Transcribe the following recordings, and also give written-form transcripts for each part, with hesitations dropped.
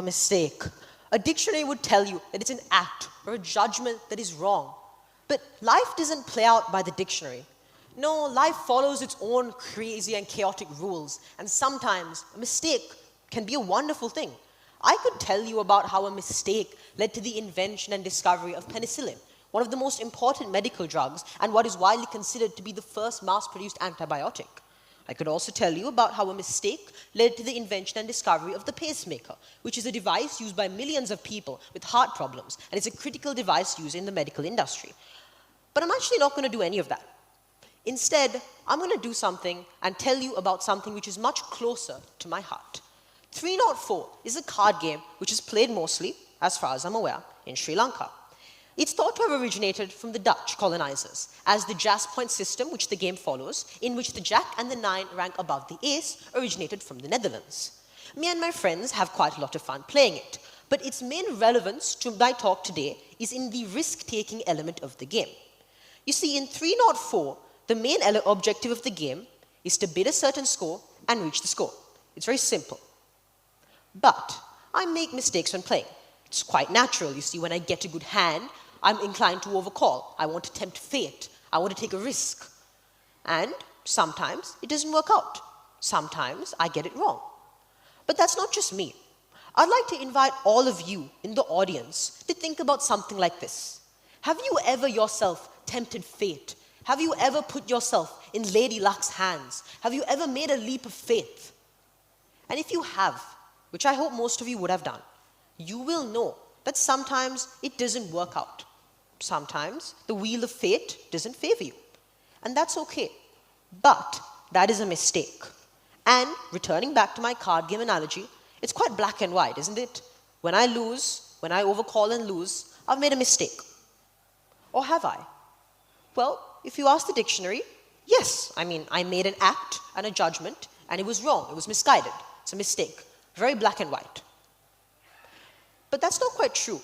mistake. A dictionary would tell you that it's an act or a judgment that is wrong. But life doesn't play out by the dictionary. No, life follows its own crazy and chaotic rules, and sometimes a mistake can be a wonderful thing. I could tell you about how a mistake led to the invention and discovery of penicillin, one of the most important medical drugs and what is widely considered to be the first mass-produced antibiotic. I could also tell you about how a mistake led to the invention and discovery of the pacemaker, which is a device used by millions of people with heart problems, and it's a critical device used in the medical industry. But I'm actually not going to do any of that. Instead, I'm going to do something and tell you about something which is much closer to my heart. Three-nought-four is a card game which is played mostly, as far as I'm aware, in Sri Lanka. It's thought to have originated from the Dutch colonizers, as the Jas point system, which the game follows, in which the Jack and the 9 rank above the Ace, originated from the Netherlands. Me and my friends have quite a lot of fun playing it, but its main relevance to my talk today is in the risk-taking element of the game. You see, in Three-nought-four, the main objective of the game is to bid a certain score and reach the score. It's very simple. But I make mistakes when playing. It's quite natural. You see, when I get a good hand, I'm inclined to overcall. I want to tempt fate. I want to take a risk. And sometimes it doesn't work out. Sometimes I get it wrong. But that's not just me. I'd like to invite all of you in the audience to think about something like this. Have you ever yourself tempted fate? Have you ever put yourself in Lady Luck's hands? Have you ever made a leap of faith? And if you have, which I hope most of you would have done, you will know that sometimes it doesn't work out. Sometimes the wheel of fate doesn't favor you. And that's okay. But that is a mistake. And returning back to my card game analogy, it's quite black and white, isn't it? When I lose, when I overcall and lose, I've made a mistake. Or have I? Well, if you ask the dictionary, yes. I mean, I made an act and a judgment, and it was wrong. It was misguided. It's a mistake. Very black and white. But that's not quite true,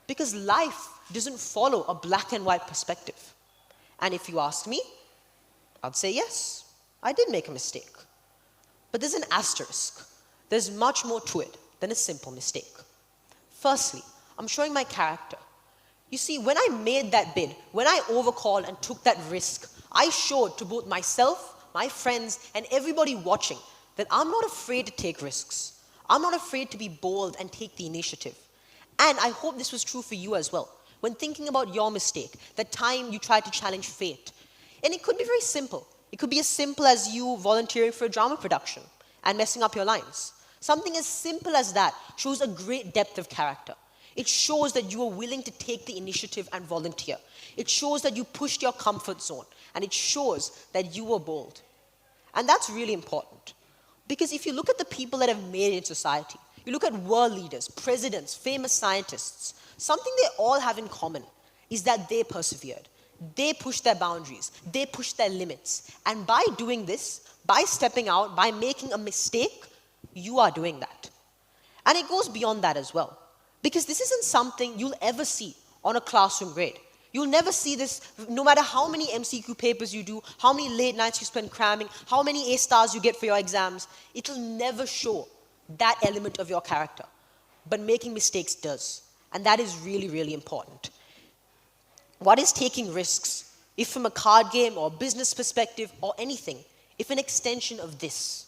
because life doesn't follow a black and white perspective. And if you ask me, I'd say yes, I did make a mistake. But there's an asterisk. There's much more to it than a simple mistake. Firstly, I'm showing my character. You see, when I made that bid, when I overcalled and took that risk, I showed to both myself, my friends, and everybody watching that I'm not afraid to take risks. I'm not afraid to be bold and take the initiative. And I hope this was true for you as well. When thinking about your mistake, the time you tried to challenge fate. And it could be very simple. It could be as simple as you volunteering for a drama production and messing up your lines. Something as simple as that shows a great depth of character. It shows that you are willing to take the initiative and volunteer. It shows that you pushed your comfort zone. And it shows that you were bold. And that's really important. Because if you look at the people that have made it in society, you look at world leaders, presidents, famous scientists, something they all have in common is that they persevered. They pushed their boundaries. They pushed their limits. And by doing this, by stepping out, by making a mistake, you are doing that. And it goes beyond that as well. Because this isn't something you'll ever see on a classroom grade. You'll never see this, no matter how many MCQ papers you do, how many late nights you spend cramming, how many A stars you get for your exams. It'll never show that element of your character. But making mistakes does. And that is really, really important. What is taking risks, if from a card game or business perspective or anything, if an extension of this?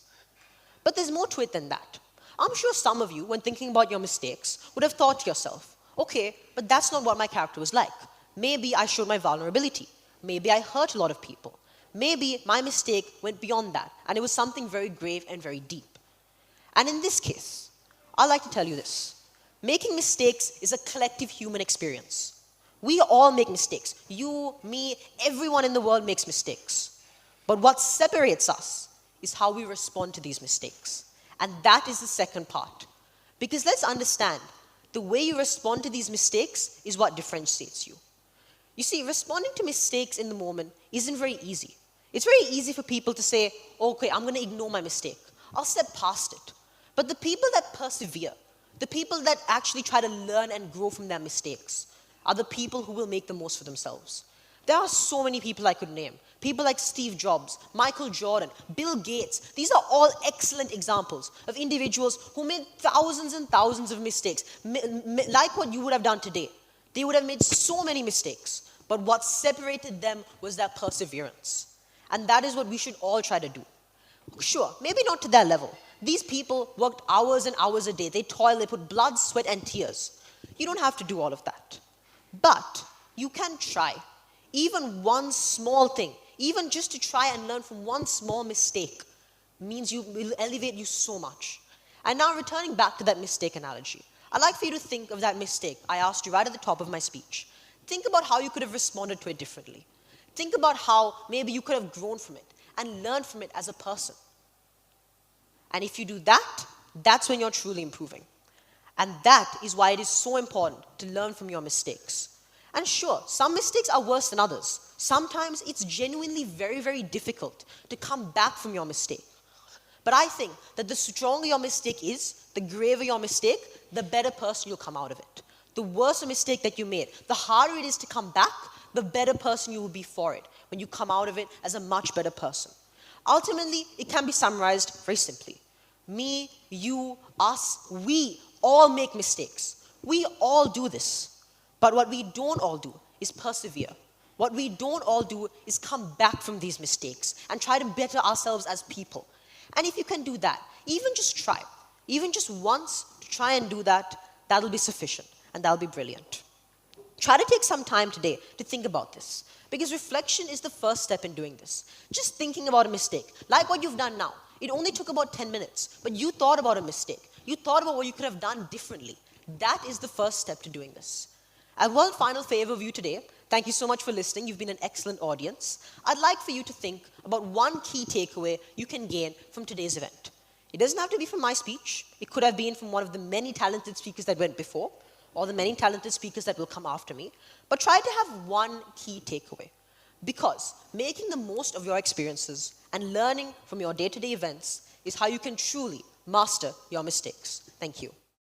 But there's more to it than that. I'm sure some of you, when thinking about your mistakes, would have thought to yourself, okay, but that's not what my character was like. Maybe I showed my vulnerability. Maybe I hurt a lot of people. Maybe my mistake went beyond that, and it was something very grave and very deep. And in this case, I'd like to tell you this. Making mistakes is a collective human experience. We all make mistakes. You, me, everyone in the world makes mistakes. But what separates us is how we respond to these mistakes. And that is the second part. Because let's understand, the way you respond to these mistakes is what differentiates you. You see, responding to mistakes in the moment isn't very easy. It's very easy for people to say, okay, I'm going to ignore my mistake. I'll step past it. But the people that persevere, the people that actually try to learn and grow from their mistakes, are the people who will make the most for themselves. There are so many people I could name. People like Steve Jobs, Michael Jordan, Bill Gates. These are all excellent examples of individuals who made thousands and thousands of mistakes, like what you would have done today. They would have made so many mistakes, but what separated them was their perseverance. And that is what we should all try to do. Sure, maybe not to their level. These people worked hours and hours a day. They toiled, they put blood, sweat, and tears. You don't have to do all of that. But you can try. Even one small thing, even just to try and learn from one small mistake, will elevate you so much. And now returning back to that mistake analogy, I'd like for you to think of that mistake I asked you right at the top of my speech. Think about how you could have responded to it differently. Think about how maybe you could have grown from it and learned from it as a person. And if you do that, that's when you're truly improving. And that is why it is so important to learn from your mistakes. And sure, some mistakes are worse than others. Sometimes it's genuinely very, very difficult to come back from your mistake. But I think that the stronger your mistake is, the graver your mistake, the better person you'll come out of it. The worse a mistake that you made, the harder it is to come back, the better person you will be for it when you come out of it as a much better person. Ultimately, it can be summarized very simply. Me, you, us, we all make mistakes. We all do this. But what we don't all do is persevere. What we don't all do is come back from these mistakes and try to better ourselves as people. And if you can do that, even just try, even just once to try and do that, that'll be sufficient and that'll be brilliant. Try to take some time today to think about this, because reflection is the first step in doing this. Just thinking about a mistake, like what you've done now. It only took about 10 minutes, but you thought about a mistake. You thought about what you could have done differently. That is the first step to doing this. And one final favor of you today. Thank you so much for listening. You've been an excellent audience. I'd like for you to think about one key takeaway you can gain from today's event. It doesn't have to be from my speech. It could have been from one of the many talented speakers that went before, or the many talented speakers that will come after me. But try to have one key takeaway. Because making the most of your experiences and learning from your day-to-day events is how you can truly master your mistakes. Thank you.